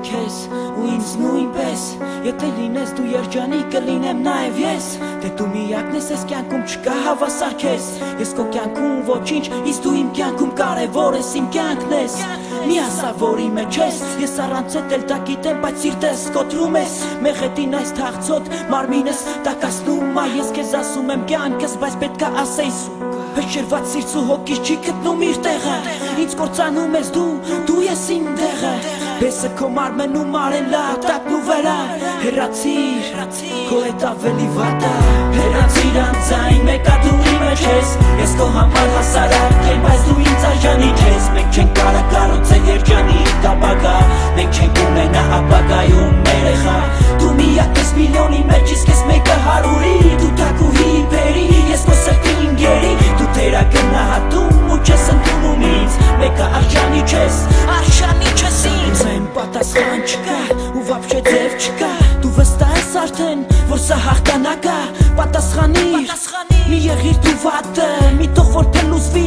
քեզ ու ինձ նույնպես Եթե լինես դու երջանիկ կլինեմ նաև ես Դե դու միակն ես ես կյանքում չկա հավասար քեզ Ես քո կյանքում ոչինչ իսկ դու իմ կյանքում կարևոր ես իմ կյանքն ես Մի ասա որի մեջ ես Ես առանց էդ էլ դա գիտեմ բայց սիրտես կոտրում ես Մեղեդին այս թաղցոտ մարմինս տակասնում ա Ես քեզ ասում եմ կյանքս բայց պետք է ասեիս Հեշերված սիրց ու հոգիս չի գտնում իր տեղը Ինձ կործանում ես դու ես իմ դեղը Բեսը քո մարմնում արելա տակն ու վերա Հեռացիր քո հետ ավելի վատա Հեռացիր անձայն մեկա դու իմ մեջ ես Ես քո համար հասարակ եմ բայց դու ինձ արժանիք ես Մենք չենք կարա կառուցել երջանիկ ապագա Մենք չենք ունենա ապագայում երեխա Դու միակ ես միլիոնի մեջ իսկ ես մեկը հարյուրի Դու թակուհի բերի ես քո սրտին գերի Դու տերա գնահատում ու չես ընդունում ինձ Մեկը արժանիք ես ինձ եմ պատասխան չկա ու վաբշե ձև չկա Դու վստահ ես արդեն որ սա հաղթանակ ա Պատասխանիր մի եղիր դու վատը Մի թող որ թլուզվի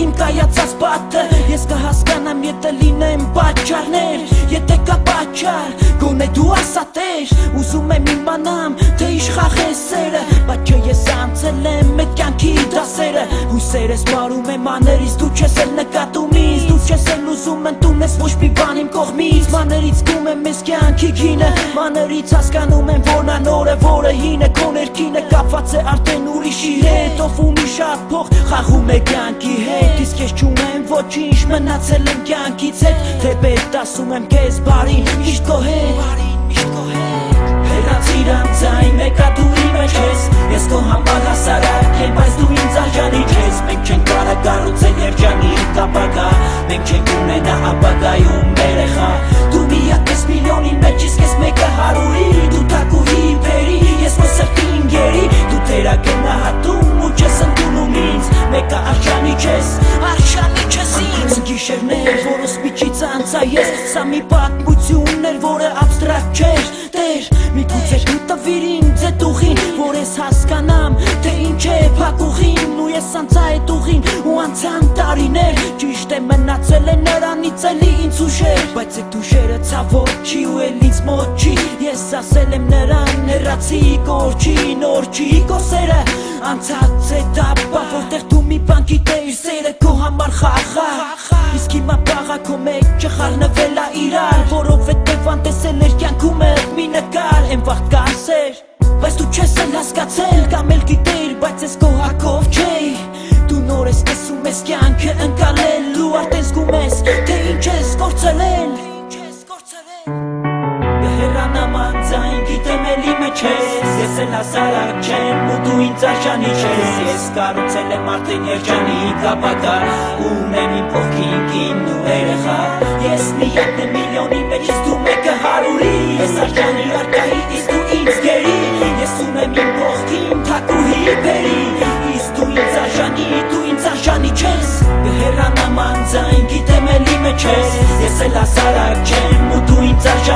իմ կայացած պատը Ես կհասկանամ եթե լինեմ պատճառներ Եթե կա պատճառ գոնե դու ասա տեր Ուզում եմ իմանամ թե իշխաղ է սերը Բայց չէ ես անցել եմ այդ կյանքի դասերը Հույսերս մարում եմ աներիս դու չես էլ նկատում ինձ Դու չես էլ ուզում ընդունես ոչ մի բան իմ կողմից Մաներից գում եմ ես կյանքի գինը Մաներից հասկանում եմ որ նա նոր է որը հին է Քո ներքինը կապված է արդեն ուրիշի հետ Ով ունի շատ փող խաղում է կյանքի հետ Իսկ ես չունեմ ոչինչ մնացել եմ կյանքից հետ Թե պետք ասում եմ քեզ բարի միշտ քո հետ Հեռացիր անձայն մեկա դու իմ մեջ ես Ես քո համար հասարակ եմ բայց դու ինձ արժանիք ես Մենք չենք կարա կառուցել երջանիկ ապագա Մենք չենք ունենա ապագայում երեխա Դու միակ ես միլիոնի մեջ իսկ ես մեկը հարյուրի Դու թակուհի բերի ես քո սրտին գերի Դու տերա գնահատում ու չես ընդունում ինձ Մեկը արժանիք ես ինձ Գիշերներ որս միջից անցա ես Սա մի պատմություն էր որը աբստրակտ չէր Տեր միգուցե դու տվիր ինձ էդ ուղին Որ ես հասկանամ թե ինչ է փակուղին Ու ես անցա էդ ուղին ու անցան տարիներ Ճիշտ է մնացել է նրանից էլի ինձ ուշեր Բայց էդ ուշերը ցավոք չի ու էլ ինձ մոտ չի Ես ասել եմ նրան հեռացի կորչի նոր չի Կոսերը անցած էտապա որտեղ դու մի բան գիտեիր սերը քո համար խաղա Իսկ հիմա պաղա քո մեջ չխառնվել ա իրար Որովհետև անտեսել էր կյանքում մի նկար Եմ վաղ կասեր բայց դու չես էլ հասկացել Կամ էլ գիտեիր բայց ես քո հակով չէի Դու նոր ես տեսում ես կյանքը ընկալել Ու արդեն զգում ես թե ինչ ես կործրել Հեռանամ անձայն գիտեմ էլի մեջ ես Ես էլ հասարակ չեմ ու դու ինձ արժանիք ես Ես կառուցել եմ արդեն երջանիկ ապագա Ունեմ իմ կողքին կին ու երեխա Ես միակն եմ միլիոնի մեջ իսկ դու մեկը հարյուրի Ես արժանի արկայի իսկ դու ինձ գերի Ես ունեմ իմ կողքին թակուհի բերի Իսկ դու ինձ արժանիք ես Հեռանամ անձայն գիտեմ էլի մեջ ես Ես էլ հասարակ չեմ ու դու ինձ արժանիք